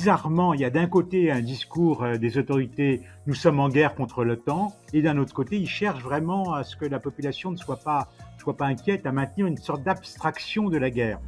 bizarrement, il y a d'un côté un discours des autorités, nous sommes en guerre contre l'OTAN, et d'un autre côté, ils cherchent vraiment à ce que la population ne soit pas inquiète, à maintenir une sorte d'abstraction de la guerre.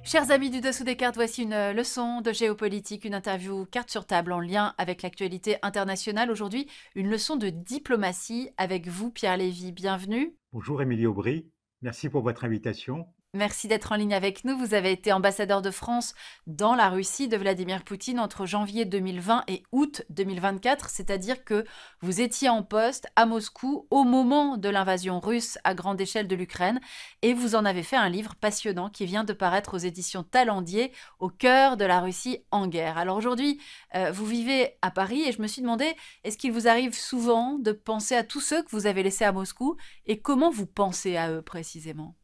Chers amis du Dessous des cartes, voici une leçon de géopolitique, une interview carte sur table en lien avec l'actualité internationale. Aujourd'hui, une leçon de diplomatie avec vous, Pierre Lévy. Bienvenue. Bonjour Émilie Aubry, merci pour votre invitation. Merci d'être en ligne avec nous. Vous avez été ambassadeur de France dans la Russie de Vladimir Poutine entre janvier 2020 et août 2024, c'est-à-dire que vous étiez en poste à Moscou au moment de l'invasion russe à grande échelle de l'Ukraine et vous en avez fait un livre passionnant qui vient de paraître aux éditions Talendier, Au cœur de la Russie en guerre. Alors aujourd'hui, vous vivez à Paris et je me suis demandé, est-ce qu'il vous arrive souvent de penser à tous ceux que vous avez laissés à Moscou et comment vous pensez à eux précisément ?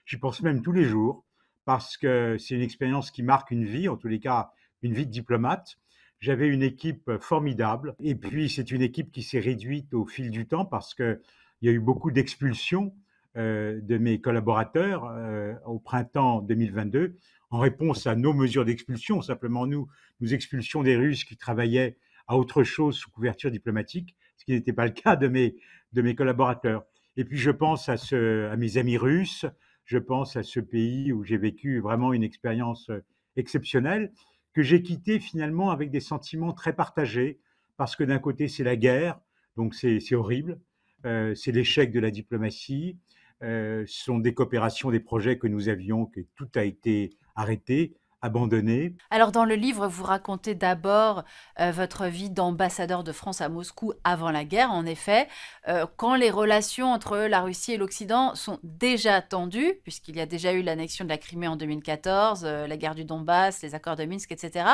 J'y pense même tous les jours parce que c'est une expérience qui marque une vie, en tous les cas une vie de diplomate. J'avais une équipe formidable et puis c'est une équipe qui s'est réduite au fil du temps parce qu'il y a eu beaucoup d'expulsions de mes collaborateurs au printemps 2022 en réponse à nos mesures d'expulsion. Simplement, nous expulsions des Russes qui travaillaient à autre chose sous couverture diplomatique, ce qui n'était pas le cas de mes collaborateurs. Et puis je pense à mes amis russes, je pense à ce pays où j'ai vécu vraiment une expérience exceptionnelle, que j'ai quitté finalement avec des sentiments très partagés, parce que d'un côté c'est la guerre, donc c'est horrible, c'est l'échec de la diplomatie, ce sont des coopérations, des projets que nous avions, que tout a été arrêté, abandonné. Alors dans le livre, vous racontez d'abord votre vie d'ambassadeur de France à Moscou avant la guerre, en effet, quand les relations entre la Russie et l'Occident sont déjà tendues, puisqu'il y a déjà eu l'annexion de la Crimée en 2014, la guerre du Donbass, les accords de Minsk, etc.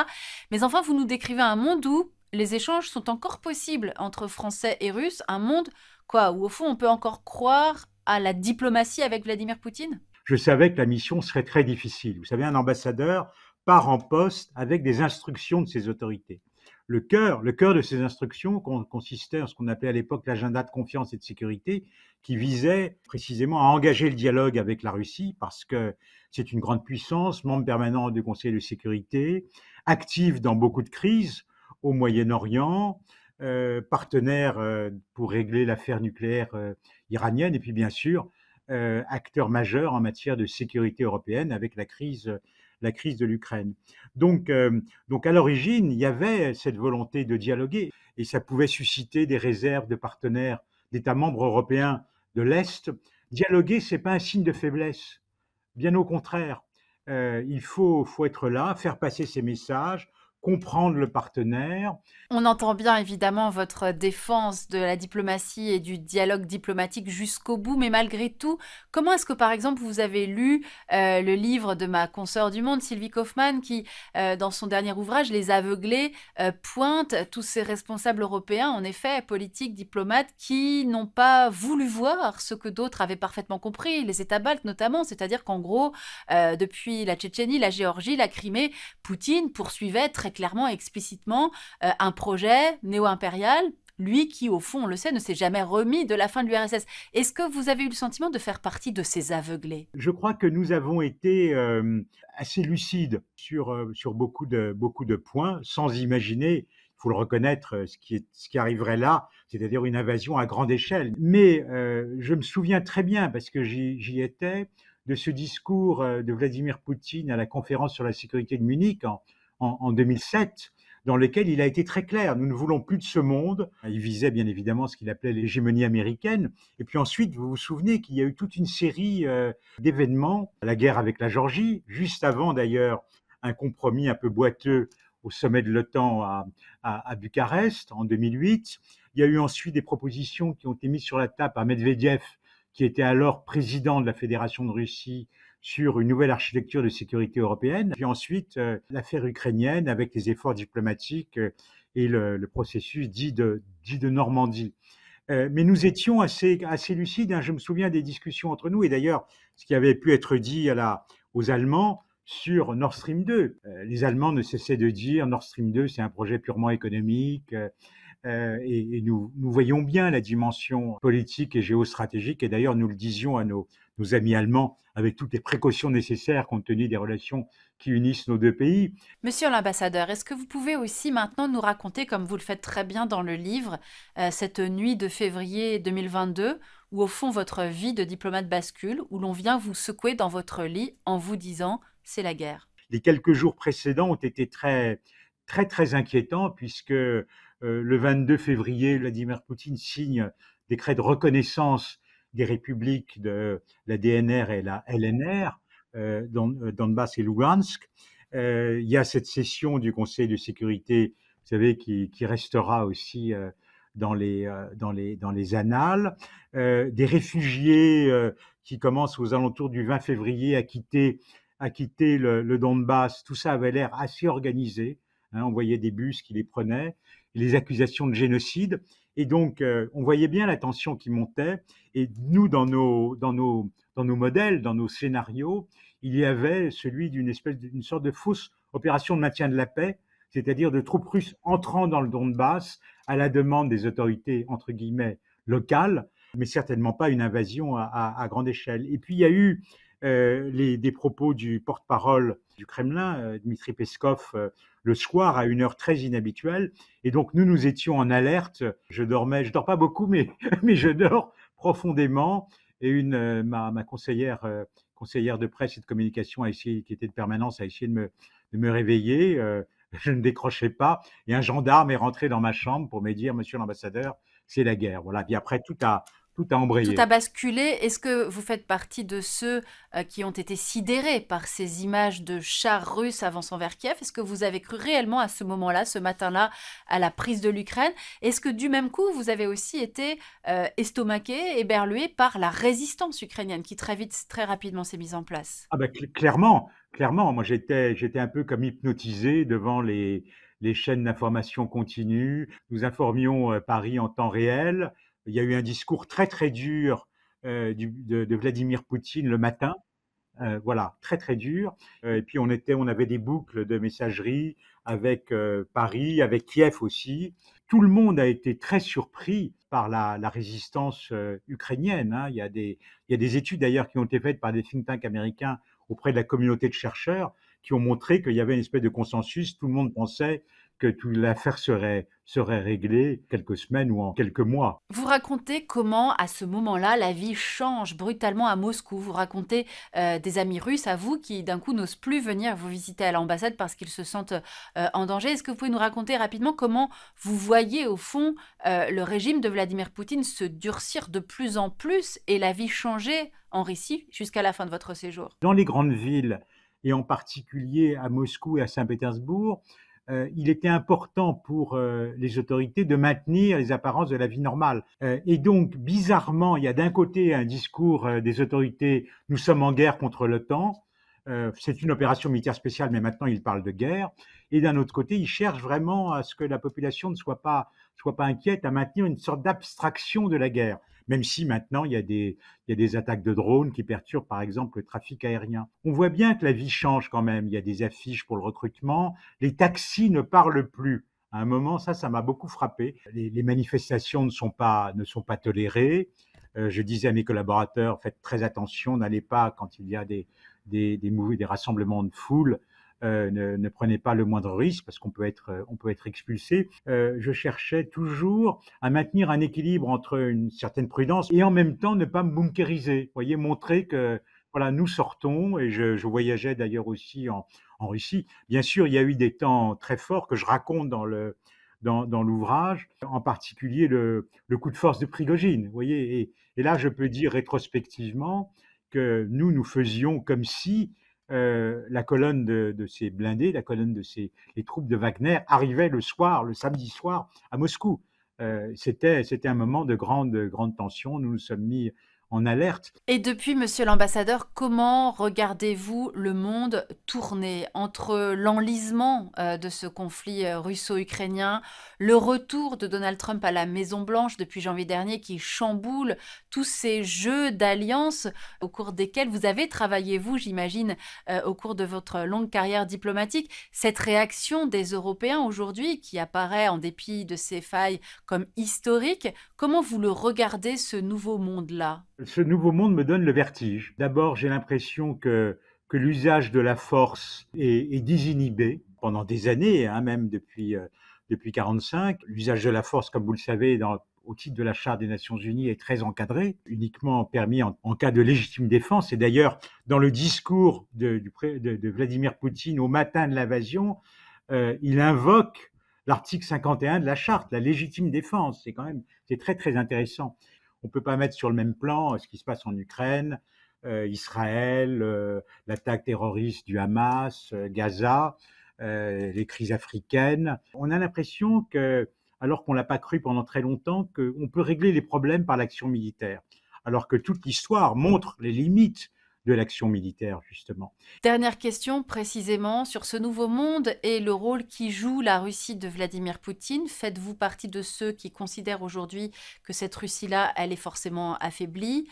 Mais enfin, vous nous décrivez un monde où les échanges sont encore possibles entre Français et Russes, un monde où au fond on peut encore croire à la diplomatie avec Vladimir Poutine ? Je savais que la mission serait très difficile. Vous savez, un ambassadeur part en poste avec des instructions de ses autorités. Le cœur de ces instructions consistait en ce qu'on appelait à l'époque l'agenda de confiance et de sécurité, qui visait précisément à engager le dialogue avec la Russie, parce que c'est une grande puissance, membre permanent du Conseil de sécurité, active dans beaucoup de crises au Moyen-Orient, partenaire pour régler l'affaire nucléaire iranienne, et puis bien sûr, acteur majeur en matière de sécurité européenne avec la crise de l'Ukraine. Donc à l'origine, il y avait cette volonté de dialoguer et ça pouvait susciter des réserves de partenaires, d'États membres européens de l'Est. Dialoguer, c'est pas un signe de faiblesse. Bien au contraire, il faut être là, faire passer ces messages, comprendre le partenaire. On entend bien évidemment votre défense de la diplomatie et du dialogue diplomatique jusqu'au bout, mais malgré tout, comment est-ce que par exemple vous avez lu le livre de ma consoeur du monde, Sylvie Kaufmann, qui dans son dernier ouvrage, Les Aveuglés, pointe tous ces responsables européens, en effet, politiques, diplomates, qui n'ont pas voulu voir ce que d'autres avaient parfaitement compris, les États baltes notamment, c'est-à-dire qu'en gros, depuis la Tchétchénie, la Géorgie, la Crimée, Poutine poursuivait très clairement, explicitement, un projet néo-impérial, lui qui, au fond, on le sait, ne s'est jamais remis de la fin de l'URSS. Est-ce que vous avez eu le sentiment de faire partie de ces aveuglés ? Je crois que nous avons été assez lucides sur beaucoup de points, sans imaginer, il faut le reconnaître, ce qui arriverait là, c'est-à-dire une invasion à grande échelle. Mais je me souviens très bien, parce que j'y étais, de ce discours de Vladimir Poutine à la conférence sur la sécurité de Munich en 2007, dans lequel il a été très clair. Nous ne voulons plus de ce monde. Il visait bien évidemment ce qu'il appelait l'hégémonie américaine. Et puis ensuite, vous vous souvenez qu'il y a eu toute une série d'événements, la guerre avec la Géorgie, juste avant d'ailleurs un compromis un peu boiteux au sommet de l'OTAN à Bucarest en 2008. Il y a eu ensuite des propositions qui ont été mises sur la table par Medvedev, qui était alors président de la Fédération de Russie, sur une nouvelle architecture de sécurité européenne. Puis ensuite, l'affaire ukrainienne avec les efforts diplomatiques et le processus dit de Normandie. Mais nous étions assez lucides. Hein. Je me souviens des discussions entre nous. Et d'ailleurs, ce qui avait pu être dit aux Allemands sur Nord Stream 2. Les Allemands ne cessaient de dire Nord Stream 2, c'est un projet purement économique. Et nous voyons bien la dimension politique et géostratégique. Et d'ailleurs, nous le disions à nos nos amis allemands avec toutes les précautions nécessaires compte tenu des relations qui unissent nos deux pays. Monsieur l'ambassadeur, est-ce que vous pouvez aussi maintenant nous raconter, comme vous le faites très bien dans le livre, cette nuit de février 2022, où au fond votre vie de diplomate bascule, où l'on vient vous secouer dans votre lit en vous disant c'est la guerre? Les quelques jours précédents ont été très, très, très inquiétants puisque le 22 février, Vladimir Poutine signe décret de reconnaissance des républiques de la DNR et la LNR, Donbass et Lugansk. Il y a cette session du Conseil de sécurité, vous savez, qui restera aussi dans les annales. Des réfugiés qui commencent aux alentours du 20 février à quitter le Donbass. Tout ça avait l'air assez organisé. Hein, on voyait des bus qui les prenaient, les accusations de génocide. Et donc, on voyait bien la tension qui montait. Et nous, dans nos modèles, dans nos scénarios, il y avait celui d'une sorte de fausse opération de maintien de la paix, c'est-à-dire de troupes russes entrant dans le Donbass à la demande des autorités, entre guillemets, locales, mais certainement pas une invasion à grande échelle. Et puis, il y a eu des propos du porte-parole du Kremlin, Dmitri Peskov, le soir à une heure très inhabituelle. Et donc, nous étions en alerte. Je dors pas beaucoup, mais je dors profondément. Et ma conseillère de presse et de communication qui était de permanence, a essayé de me réveiller. Je ne décrochais pas. Et un gendarme est rentré dans ma chambre pour me dire, Monsieur l'ambassadeur, c'est la guerre. Voilà. Puis après, tout a Tout a embrayé. basculé. Est-ce que vous faites partie de ceux qui ont été sidérés par ces images de chars russes avançant vers Kiev? Est-ce que vous avez cru réellement à ce moment-là, ce matin-là, à la prise de l'Ukraine? Est-ce que du même coup, vous avez aussi été estomaqué, éberlué par la résistance ukrainienne qui très vite, très rapidement s'est mise en place? Ah ben, clairement, clairement. Moi, j'étais un peu comme hypnotisé devant les chaînes d'information continue. Nous informions Paris en temps réel. Il y a eu un discours très, très dur de Vladimir Poutine le matin. Voilà, très, très dur. Et puis, on avait des boucles de messagerie avec Paris, avec Kiev aussi. Tout le monde a été très surpris par la résistance ukrainienne. Hein. Il y a des études d'ailleurs qui ont été faites par des think tanks américains auprès de la communauté de chercheurs qui ont montré qu'il y avait une espèce de consensus. Tout le monde pensait que toute l'affaire serait réglée quelques semaines ou en quelques mois. Vous racontez comment, à ce moment-là, la vie change brutalement à Moscou. Vous racontez des amis russes à vous qui, d'un coup, n'osent plus venir vous visiter à l'ambassade parce qu'ils se sentent en danger. Est-ce que vous pouvez nous raconter rapidement comment vous voyez, au fond, le régime de Vladimir Poutine se durcir de plus en plus et la vie changer en Russie jusqu'à la fin de votre séjour? Dans les grandes villes, et en particulier à Moscou et à Saint-Pétersbourg, il était important pour les autorités de maintenir les apparences de la vie normale. Et donc, bizarrement, il y a d'un côté un discours des autorités, nous sommes en guerre contre l'OTAN, c'est une opération militaire spéciale, mais maintenant ils parlent de guerre. Et d'un autre côté, ils cherchent vraiment à ce que la population ne soit pas inquiète, à maintenir une sorte d'abstraction de la guerre. Même si maintenant, il y a des attaques de drones qui perturbent, par exemple, le trafic aérien. On voit bien que la vie change quand même. Il y a des affiches pour le recrutement. Les taxis ne parlent plus. À un moment, ça m'a beaucoup frappé. Les manifestations ne sont pas tolérées. Je disais à mes collaborateurs, faites très attention, n'allez pas quand il y a des rassemblements de foule. Ne prenez pas le moindre risque parce qu'on peut être expulsé. Je cherchais toujours à maintenir un équilibre entre une certaine prudence et en même temps ne pas me bunkériser. Vous voyez, montrer que voilà, nous sortons, et je voyageais d'ailleurs aussi en Russie. Bien sûr, il y a eu des temps très forts que je raconte dans l'ouvrage, en particulier le coup de force de Prigojine. Vous voyez, et là, je peux dire rétrospectivement que nous faisions comme si la colonne de ces blindés, la colonne les troupes de Wagner arrivaient le samedi soir à Moscou. C'était un moment de grande tension. Nous nous sommes mis en alerte. Et depuis, monsieur l'ambassadeur, comment regardez-vous le monde tourner entre l'enlisement de ce conflit russo-ukrainien, le retour de Donald Trump à la Maison-Blanche depuis janvier dernier qui chamboule tous ces jeux d'alliances au cours desquels vous avez travaillé, vous, j'imagine, au cours de votre longue carrière diplomatique, cette réaction des Européens aujourd'hui qui apparaît en dépit de ses failles comme historique, comment vous le regardez ce nouveau monde-là ? Ce nouveau monde me donne le vertige. D'abord, j'ai l'impression que l'usage de la force est désinhibé pendant des années, hein, même depuis 45. L'usage de la force, comme vous le savez, au titre de la Charte des Nations Unies, est très encadré, uniquement permis en cas de légitime défense. Et d'ailleurs, dans le discours de Vladimir Poutine au matin de l'invasion, il invoque l'article 51 de la Charte, la légitime défense. C'est très très intéressant. On ne peut pas mettre sur le même plan ce qui se passe en Ukraine, Israël, l'attaque terroriste du Hamas, Gaza, les crises africaines. On a l'impression que, alors qu'on ne l'a pas cru pendant très longtemps, qu'on peut régler les problèmes par l'action militaire, alors que toute l'histoire montre les limites de l'action militaire, justement. Dernière question précisément sur ce nouveau monde et le rôle qui joue la Russie de Vladimir Poutine. Faites-vous partie de ceux qui considèrent aujourd'hui que cette Russie-là, elle est forcément affaiblie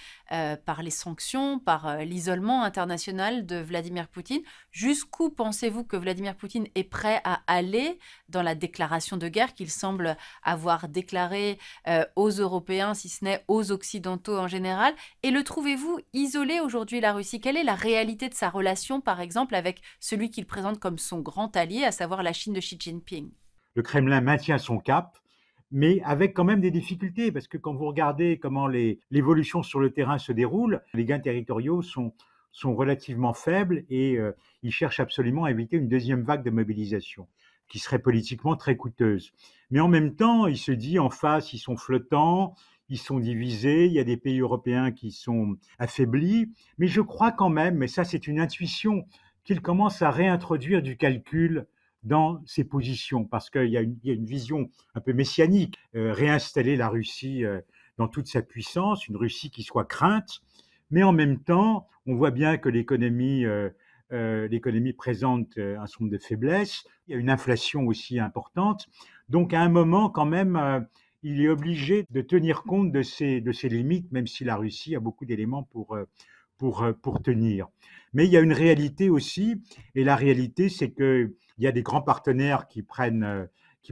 par les sanctions, par l'isolement international de Vladimir Poutine? Jusqu'où pensez-vous que Vladimir Poutine est prêt à aller dans la déclaration de guerre qu'il semble avoir déclarée aux Européens, si ce n'est aux Occidentaux en général? Et le trouvez-vous isolé aujourd'hui, la Russie? Quelle est la réalité de sa relation, par exemple, avec celui qu'il présente comme son grand allié, à savoir la Chine de Xi Jinping? Le Kremlin maintient son cap, mais avec quand même des difficultés, parce que quand vous regardez comment l'évolution sur le terrain se déroule, les gains territoriaux sont relativement faibles et ils cherchent absolument à éviter une deuxième vague de mobilisation, qui serait politiquement très coûteuse. Mais en même temps, il se dit en face, ils sont flottants, ils sont divisés, il y a des pays européens qui sont affaiblis, mais je crois quand même, mais ça c'est une intuition, qu'il commence à réintroduire du calcul dans ses positions, parce qu'il y a une vision un peu messianique, réinstaller la Russie dans toute sa puissance, une Russie qui soit crainte, mais en même temps, on voit bien que l'économie présente un certain nombre de faiblesses, il y a une inflation aussi importante, donc à un moment quand même, il est obligé de tenir compte de ses limites, même si la Russie a beaucoup d'éléments pour tenir. Mais il y a une réalité aussi, et la réalité, c'est qu'il y a des grands partenaires qui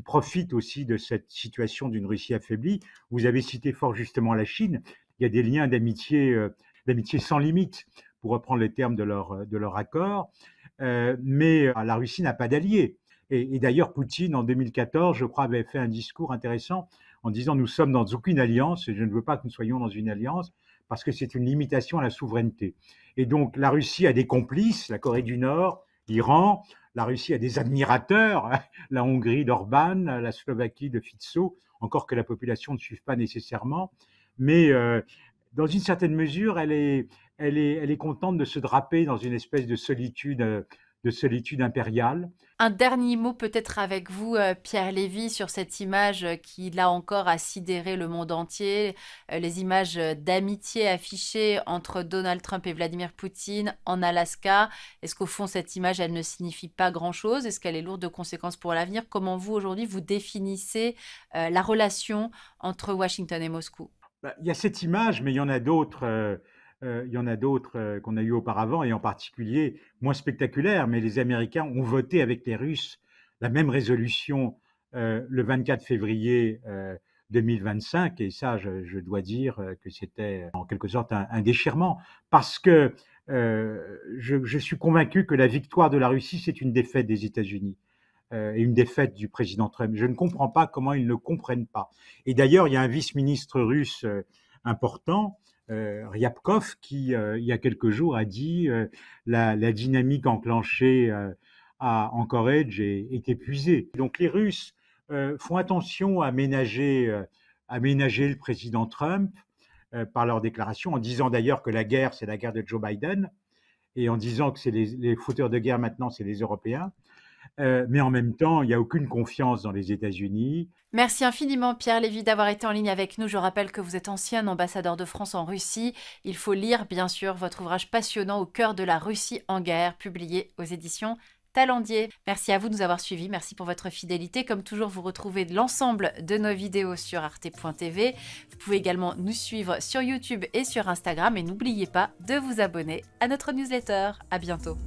profitent aussi de cette situation d'une Russie affaiblie. Vous avez cité fort justement la Chine. Il y a des liens d'amitié sans limite, pour reprendre les termes de leur accord. Mais la Russie n'a pas d'alliés. Et d'ailleurs, Poutine, en 2014, je crois, avait fait un discours intéressant en disant « Nous sommes dans aucune alliance et je ne veux pas que nous soyons dans une alliance parce que c'est une limitation à la souveraineté. » Et donc, la Russie a des complices, la Corée du Nord, l'Iran. La Russie a des admirateurs, hein, la Hongrie d'Orban, la Slovaquie de Fico, encore que la population ne suive pas nécessairement. Mais dans une certaine mesure, elle est contente de se draper dans une espèce de solitude impériale. Un dernier mot peut-être avec vous, Pierre Lévy, sur cette image qui, là encore, a sidéré le monde entier, les images d'amitié affichées entre Donald Trump et Vladimir Poutine en Alaska. Est-ce qu'au fond, cette image, elle ne signifie pas grand-chose? Est-ce qu'elle est lourde de conséquences pour l'avenir? Comment vous, aujourd'hui, vous définissez la relation entre Washington et Moscou? Il y a cette image, mais il y en a d'autres. Qu'on a eues auparavant, et en particulier moins spectaculaires, mais les Américains ont voté avec les Russes la même résolution le 24 février 2025, et ça, je dois dire que c'était en quelque sorte un déchirement, parce que je suis convaincu que la victoire de la Russie, c'est une défaite des États-Unis. Et une défaite du président Trump. Je ne comprends pas comment ils ne comprennent pas. Et d'ailleurs, il y a un vice-ministre russe important, Ryabkov, qui, il y a quelques jours, a dit la dynamique enclenchée à Anchorage est épuisée. Donc les Russes font attention à ménager le président Trump par leur déclaration, en disant d'ailleurs que la guerre, c'est la guerre de Joe Biden, et en disant que c'est les fauteurs de guerre maintenant, c'est les Européens. Mais en même temps, il n'y a aucune confiance dans les États-Unis. Merci infiniment, Pierre Lévy, d'avoir été en ligne avec nous. Je rappelle que vous êtes ancien ambassadeur de France en Russie. Il faut lire, bien sûr, votre ouvrage passionnant Au cœur de la Russie en guerre, publié aux éditions Talendier. Merci à vous de nous avoir suivis. Merci pour votre fidélité. Comme toujours, vous retrouvez l'ensemble de nos vidéos sur arte.tv. Vous pouvez également nous suivre sur YouTube et sur Instagram. Et n'oubliez pas de vous abonner à notre newsletter. À bientôt.